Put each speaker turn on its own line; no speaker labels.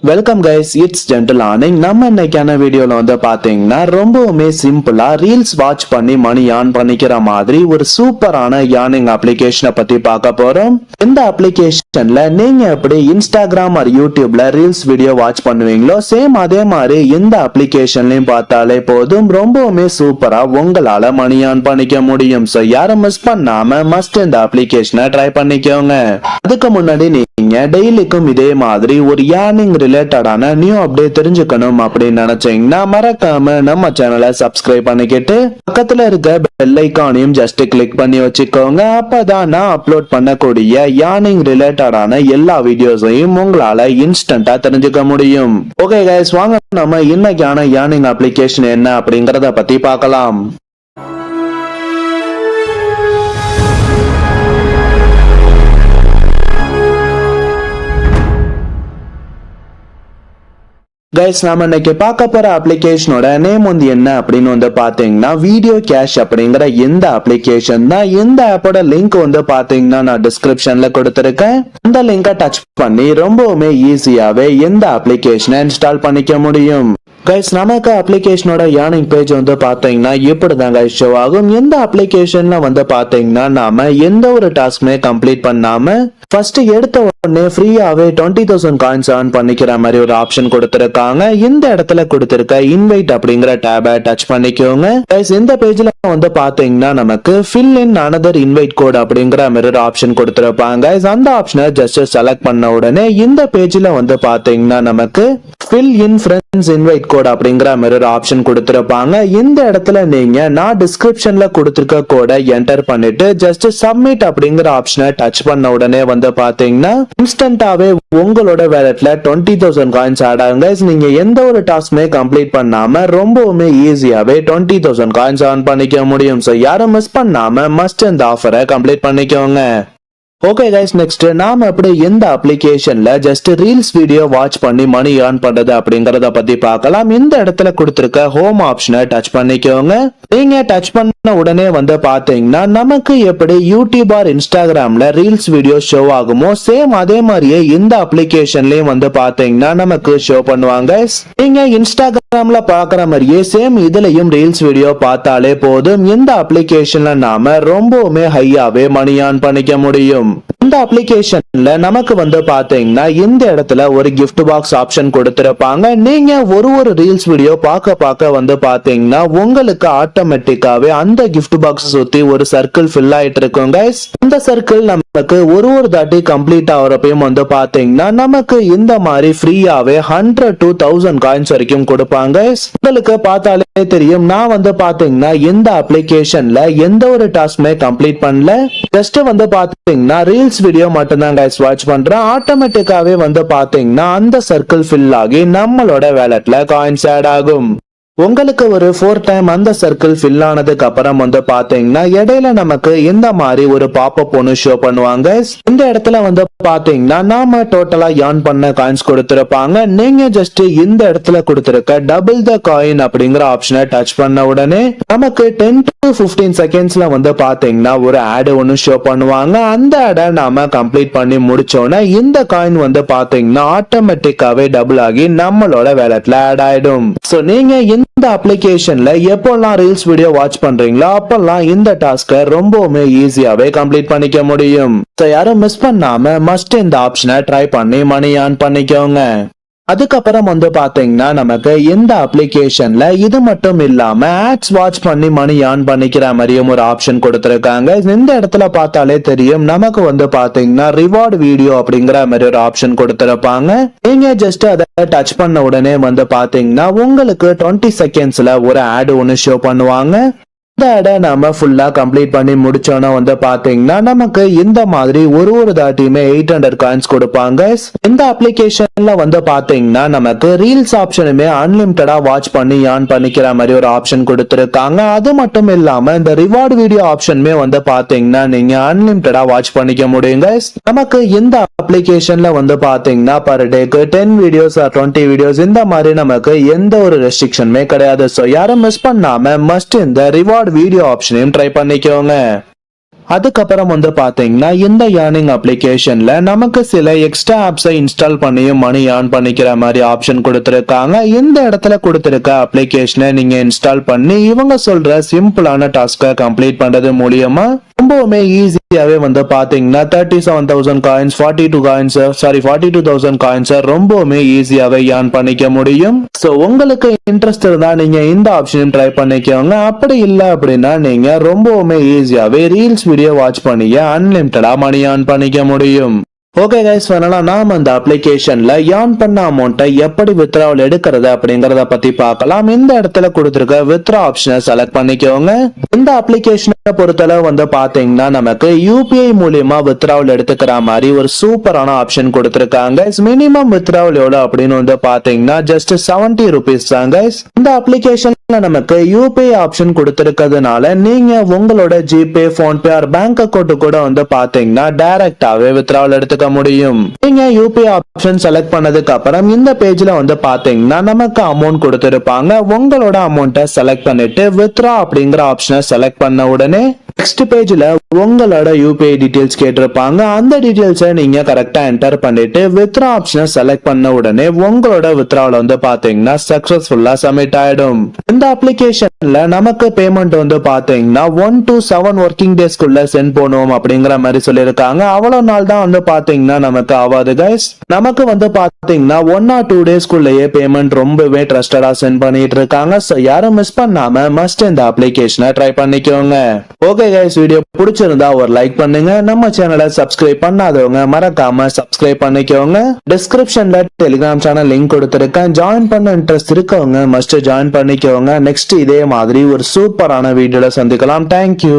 Welcome guys, it's gentle earning. நம்ம இன்னைக்கான வீடியோல வந்து பாத்தீங்கன்னா ரொம்பவுமே சிம்பிளா ரீல்ஸ் வாட்ச் பண்ணி மணி ஆன் பண்ணிக்கிற மாதிரி ஒரு சூப்பரான ஏர்னிங் அப்ளிகேஷனை பத்தி பார்க்க போறோம். இந்த அப்ளிகேஷன்ல நீங்க எப்படி இன்ஸ்டாகிராம் ஆர் யூடியூப்ல ரீல்ஸ் வீடியோ வாட்ச் பண்ணுவீங்களோ சேம் அதே மாதிரி இந்த அப்ளிகேஷன்லயும் பார்த்தாலே போதும், ரொம்பவுமே சூப்பரா உங்களால மணி ஆன் பண்ணிக்க முடியும். சோ யாரும் மிஸ் பண்ணாம மஸ்ட் இந்த அப்ளிகேஷனை ட்ரை பண்ணிக்கோங்க. அதுக்கு முன்னாடி நீங்க டெய்லிக்கும் இதே மாதிரி ஒரு ஏர்னிங் ரிலேட்டடான நியூ அப்டேட் தெரிஞ்சுக்கணும் அப்படின்னு நினைச்சீங்கன்னா மறக்காம நம்ம சேனலை சப்ஸ்கிரைப் பண்ணிக்கிட்டு பக்கத்துல இருக்க பெல் ஐகானையும் ஜஸ்ட் கிளிக் பண்ணி வச்சுக்கோங்க. அப்பதான் நான் அப்லோட் பண்ணக்கூடிய ஏர்னிங் ரிலேட்டடான எல்லா வீடியோஸையும் உங்களால இன்ஸ்டன்டா தெரிஞ்சுக்க முடியும். ஓகே கைஸ், வாங்க நம்ம இன்னைக்கான ஏர்னிங் அப்ளிகேஷன் என்ன அப்படிங்கறத பத்தி பார்க்கலாம். கைஸ், நாம இன்னைக்கு பார்க்க போற அப்ளிகேஷனோட நேம் வந்து என்ன அப்படின்னு வந்து பாத்தீங்கன்னா வீடியோ கேஷ் அப்படிங்கிற இந்த அப்ளிகேஷன் தான். இந்த ஆப்போட லிங்க் வந்து பாத்தீங்கன்னா நான் டிஸ்கிரிப்ஷன்ல கொடுத்திருக்கேன். அந்த லிங்கை டச் பண்ணி ரொம்பவுமே ஈஸியாவே இந்த அப்ளிகேஷனை இன்ஸ்டால் பண்ணிக்க முடியும். கைஸ், நமக்கு அப்ளிகேஷனோட ஏர்னிங் பேஜ் வந்து பாத்தீங்கன்னா இப்படிதான் கைஸ் ஷோ ஆகும். இந்த அப்ளிகேஷன்ல வந்து பாத்தீங்கன்னா நாம எந்த ஒரு டாஸ்க்குமே கம்ப்ளீட் பண்ணாம ஃபர்ஸ்ட் எடுத்த உடனே ஃப்ரீயாவே 20,000 காயின்ஸ் earn பண்ணிக்கிற மாதிரி ஒரு ஆப்ஷன் கொடுத்திருக்காங்க. இந்த இடத்துல கொடுத்திருக்க இன்வைட் அப்படிங்கிற டேபை டச் பண்ணிக்கோங்க. கைஸ், இந்த பேஜ்ல வந்து பாத்தீங்கன்னா நமக்கு fill in another invite code அப்படிங்கிற மாதிரி ஒரு ஆப்ஷன் கொடுத்திருப்பாங்க. அந்த ஆப்ஷனை ஜஸ்ட் செலக்ட் பண்ண உடனே இந்த பேஜ்ல வந்து பாத்தீங்கன்னா நமக்கு fill in friends invite code அப்படிங்கிற மாதிரி ஒரு ஆப்ஷன் கொடுத்திருப்பாங்க. இந்த இடத்துல நீங்க நான் டிஸ்கிரிப்ஷன்ல கொடுத்திருக்க கோடை என்டர் பண்ணிட்டு ஜஸ்ட் சப்மிட் அப்படிங்கிற ஆப்ஷனை டச் பண்ண உடனே வந்து பாத்தீங்கன்னா இன்ஸ்டன்டாவே உங்களோட வேலட்ல 20,000 காயின்ஸ் ஆட் ஆகுங்க. நீங்க எந்த ஒரு டாஸ்க்குமே கம்ப்ளீட் பண்ணாம ரொம்பவுமே ஈஸியாவே 20,000 காயின்ஸ் earn பண்ணிக்க முடியும். சோ யாரும் மிஸ் பண்ணாம மஸ்ட் இந்த ஆஃபரை கம்ப்ளீட் பண்ணிக்கோங்க. ஓகே கைஸ், நெக்ஸ்ட் நாம எப்படி இந்த அப்ளிகேஷன்ல ஜஸ்ட் ரீல்ஸ் வீடியோ வாட்ச் பண்ணி மணி earn பண்றது அப்படிங்கறத பத்தி பார்க்கலாம். இந்த இடத்துல கொடுத்திருக்க ஹோம் ஆப்ஷனை டச் பண்ணிக்கோங்க. நீங்க டச் பண்ண உடனே வந்து பாத்தீங்கன்னா நமக்கு எப்படி யூடியூப் ஆர் இன்ஸ்டாகிராம்ல ரீல்ஸ் வீடியோ ஷோ ஆகுமோ சேம் அதே மாதிரியே இந்த அப்ளிகேஷன்லயும் வந்து பாத்தீங்கன்னா நமக்கு ஷோ பண்ணுவாங்க. நீங்க இன்ஸ்டாகிராம்ல பாக்குற மாதிரியே சேம் இதுலயும் ரீல்ஸ் வீடியோ பார்த்தாலே போதும், இந்த அப்ளிகேஷன்ல நாம ரொம்பவுமே ஹையாவே மணி earn பண்ணிக்க முடியும். இந்த அப்ளிகேஷன்ல நமக்கு வந்து பாத்தீங்கன்னா இந்த இடத்துல ஒரு gift பாக்ஸ் ஆப்ஷன் கொடுத்திருப்பாங்க. நீங்க ஒரு ரீல்ஸ் வீடியோ பார்க்க வந்து பாத்தீங்கன்னா உங்களுக்கு ஆட்டோமேட்டிக்காவே அந்த gift பாக்ஸ் சுத்தி ஒரு சர்க்கிள் ஃபில் ஆயிட்டு இருக்கும் கைஸ். இந்த சர்க்கிள் நமக்கு ஒரு தாட்டி கம்ப்ளீட் ஆகிறப்பையும் வந்து பாத்தீங்கன்னா நமக்கு இந்த மாதிரி ஃப்ரீயாவே 100 to 1000 காயின்ஸ் வரைக்கும் கொடுப்பாங்க. உங்களுக்கு பார்த்தாலே தெரியும், நான் வந்து பாத்தீங்கன்னா இந்த அப்ளிகேஷன்ல எந்த ஒரு டாஸ்க்குமே கம்ப்ளீட் பண்ணல. ஜஸ்ட் வந்து பாத்தீங்கன்னா ரீல்ஸ் வீடியோ மட்டும் தான் கைஸ் வாட்ச் பண்றேன். ஆட்டோமேட்டிக்காவே வந்து பாத்தீங்கன்னா அந்த சர்க்கிள் ஃபில் ஆகி நம்மளோட வேலட்ல காயின்ஸ் ஆட் ஆகும். உங்களுக்கு ஒரு 4 டைம் அந்த சர்க்கிள் ஃபில் ஆனதுக்கு அப்புறம் வந்து பாத்தீங்கன்னா இடையில நமக்கு இந்த மாதிரி ஒரு பாப்அப் ஒன்னு ஷோ பண்ணுவாங்க. இந்த இடத்துல வந்து பாத்தீங்கன்னா நாம டோட்டலா earn பண்ண காயின்ஸ் கொடுத்திருப்பாங்க. நீங்க ஜஸ்ட் இந்த இடத்துல கொடுத்திருக்க டபுள் த காயின் அப்படிங்கிற ஆப்ஷனை டச் பண்ண உடனே நமக்கு 10 to 15 செகண்ட்ஸ்ல வந்து பாத்தீங்கன்னா ஒரு ஆட் ஒன்னு ஷோ பண்ணுவாங்க. அந்த ஆடை நாம கம்ப்ளீட் பண்ணி முடிச்சோன்னா இந்த காயின் வந்து பாத்தீங்கன்னா ஆட்டோமேட்டிக்காவே டபுள் ஆகி நம்மளோட வேலட்ல ஆட் ஆயிடும். சோ நீங்க இந்த அப்ளிகேஷன்ல எப்பெல்லாம் ரீல்ஸ் வீடியோ வாட்ச் பண்றீங்களோ அப்பெல்லாம் இந்த டாஸ்கை ரொம்பவுமே ஈஸியாவே கம்ப்ளீட் பண்ணிக்க முடியும். சோ யாரும் மிஸ் பண்ணாம மஸ்ட் இந்த ஆப்ஷனை ட்ரை பண்ணி மணி earn பண்ணிக்கோங்க. அதுக்கப்புறம் வந்து பாத்தீங்கன்னா நமக்கு இந்த அப்ளிகேஷன்ல இது மட்டும் இல்லாம ஆட்ஸ் வாட்ச் பண்ணி மணி earn பண்ணிக்கிற மாதிரியும் ஒரு ஆப்ஷன் கொடுத்திருக்காங்க. இந்த இடத்துல பார்த்தாலே தெரியும், நமக்கு வந்து பாத்தீங்கன்னா ரிவார்ட் வீடியோ அப்படிங்கிற மாதிரி ஒரு ஆப்ஷன் கொடுத்திருப்பாங்க. நீங்க ஜஸ்ட் அதை டச் பண்ண உடனே வந்து பாத்தீங்கன்னா உங்களுக்கு 20 செகண்ட்ஸ்ல ஒரு ஆட் ஒன்னு ஷோ பண்ணுவாங்க. இந்த ஆடை நாம ஃபுல்லா கம்ப்ளீட் பண்ணி முடிச்சோன்னா வந்து பாத்தீங்கன்னா நமக்கு இந்த மாதிரி ஒரு தாட்டியுமே 800 காயின்ஸ் கொடுப்பாங்க. இந்த அப்ளிகேஷன்ல வந்து பாத்தீங்கன்னா நமக்கு ரீல்ஸ் ஆப்ஷனுமே அன்லிமிட்டடா வாட்ச் பண்ணி earn பண்ணிக்கிற மாதிரி ஒரு ஆப்ஷன் கொடுத்திருக்காங்க. அது மட்டும் இல்லாம இந்த ரிவார்ட் வீடியோ ஆப்ஷனுமே வந்து பாத்தீங்கன்னா நீங்க அன்லிமிட்டடா வாட்ச் பண்ணிக்க முடியுங்க. நமக்கு இந்த அப்ளிகேஷன்ல வந்து பாத்தீங்கன்னா பர் டேக்கு 10 வீடியோஸ் ஆர் 20 வீடியோஸ் இந்த மாதிரி நமக்கு எந்த ஒரு ரெஸ்ட்ரிக்ஷனுமே கிடையாது. சோ யாரும் மிஸ் பண்ணாம மஸ்ட் இந்த ரிவார்ட் வீடியோ ஆப்ஷனையும் ட்ரை பண்ணிக்கோங்க. அதுக்கப்புறம் வந்து பாத்தீங்கன்னா இந்த ஏர்னிங் அப்ளிகேஷன்ல நமக்கு சில எக்ஸ்ட்ரா ஆப்ஸை இன்ஸ்டால் பண்ணியும் மணி ஏர்ன் பண்ணிக்கிற மாதிரி ஆப்ஷன் கொடுத்திருக்காங்க. இந்த இடத்துல கொடுத்திருக்க அப்ளிகேஷனை நீங்க இன்ஸ்டால் பண்ணி இவங்க சொல்ற சிம்பிளான டாஸ்கை கம்ப்ளீட் பண்றது மூலியமா ரொம்பவுமே ஈஸியாவே வந்து பாத்தீங்கன்னா 37,000 காயின்ஸ் 42,000 காயின்ஸ் ரொம்பவுமே ஈஸியாவே ஏர்ன் பண்ணிக்க முடியும். சோ உங்களுக்கு இன்ட்ரெஸ்ட் இருந்தா நீங்க இந்த ஆப்ஷனையும் ட்ரை பண்ணிக்கோங்க. அப்படி இல்ல அப்படின்னா நீங்க ரொம்பவுமே ஈஸியாவே ரீல்ஸ் வீடியோ வாட்ச் பண்ணிய அன்லிமிட்டடா மணி ஏர்ன் பண்ணிக்க முடியும். ஓகே கைஸ், ஃபைனலாக நாம அந்த அப்ளிகேஷன்ல ஏர்ன் பண்ண அமௌண்ட்டை எப்படி வித்ட்ராவல் எடுக்கிறது அப்படிங்கறத பத்தி பார்க்கலாம். இந்த இடத்துல கொடுத்திருக்க வித்ட்ரா ஆப்ஷனை செலக்ட் பண்ணிக்கோங்க. இந்த அப்ளிகேஷனை பொறுத்தளவு வந்து பாத்தீங்கன்னா நமக்கு யூபிஐ மூலியமா வித்ட்ராவல் எடுத்துக்கிற மாதிரி ஒரு சூப்பரான ஆப்ஷன் கொடுத்திருக்காங்க. மினிமம் வித்ட்ராவல் எவ்வளவு அப்படின்னு வந்து பாத்தீங்கன்னா ஜஸ்ட் 70 rupees தான் கைஸ். இந்த அப்ளிகேஷன்ல நமக்கு யூபிஐ ஆப்ஷன் கொடுத்திருக்கிறதுனால நீங்க உங்களோட GPay, PhonePe R bank account கூட வந்து பாத்தீங்கன்னா டைரக்டாவே வித்ட்ராவல் எடுத்துக்க முடியும். நீங்க யூபிஐ ஆப்ஷன் செலக்ட் பண்ணதுக்கு அப்புறம் இந்த பேஜ்ல வந்து பாத்தீங்கன்னா நமக்கு அமௌண்ட் கொடுத்திருப்பாங்க. உங்களோட அமௌண்ட்டை செலக்ட் பண்ணிட்டு வித்ட்ரா அப்படிங்கிற ஆப்ஷனை செலக்ட் பண்ண உடனே நெக்ஸ்ட் பேஜ்ல உங்களோட யூபிஐ டீடைல்ஸ் கேட்டிருப்பாங்க. அந்த டீடைல்ஸை நீங்க கரெக்டா என்டர் பண்ணிட்டு வித்ட்ரா ஆப்ஷனை செலக்ட் பண்ண உடனே உங்களோட வித்ட்ராவல் வந்து பாத்தீங்கன்னா சக்சஸ்ஃபுல்லா சப்மிட் ஆயிடும். இந்த அப்ளிகேஷன்ல நமக்கு பேமெண்ட் வந்து பாத்தீங்கன்னா 1 to 7 ஒர்க்கிங் டேஸ்க்குள்ள சென்ட் பண்ணுவோம் அப்படிங்கிற மாதிரி சொல்லியிருக்காங்க. அவ்வளவு நாள் தான் வந்து பாத்தீங்கன்னா நமக்கு ஆவாது கைஸ். நமக்கு வந்து பாத்தீங்கன்னா 1 or 2 டேஸ்க்குள்ளேயே பேமெண்ட் ரொம்பவே ட்ரஸ்டடா சென்ட் பண்ணிட்டு இருக்காங்க. சோ யாரும் மிஸ் பண்ணாம மஸ்ட் இந்த அப்ளிகேஷனை ட்ரை பண்ணிக்கோங்க. ஓகே கைஸ், வீடியோ பிடிச்சிருந்தா ஒரு லைக் பண்ணுங்க. நம்ம சேனலை சப்ஸ்கிரைப் பண்ணாதவங்க மறக்காம சப்ஸ்கிரைப் பண்ணிக்கோங்க. டிஸ்கிரிப்ஷன்ல டெலிகிராம் சேனல் லிங்க் கொடுத்திருக்கேன். ஜாயின் பண்ண இன்ட்ரெஸ்ட் இருக்கவங்க மஸ்ட் ஜாயின் பண்ணிக்கோங்க. நெக்ஸ்ட் இதே மாதிரி ஒரு சூப்பரான வீடியோல சந்திக்கலாம். தேங்க்யூ.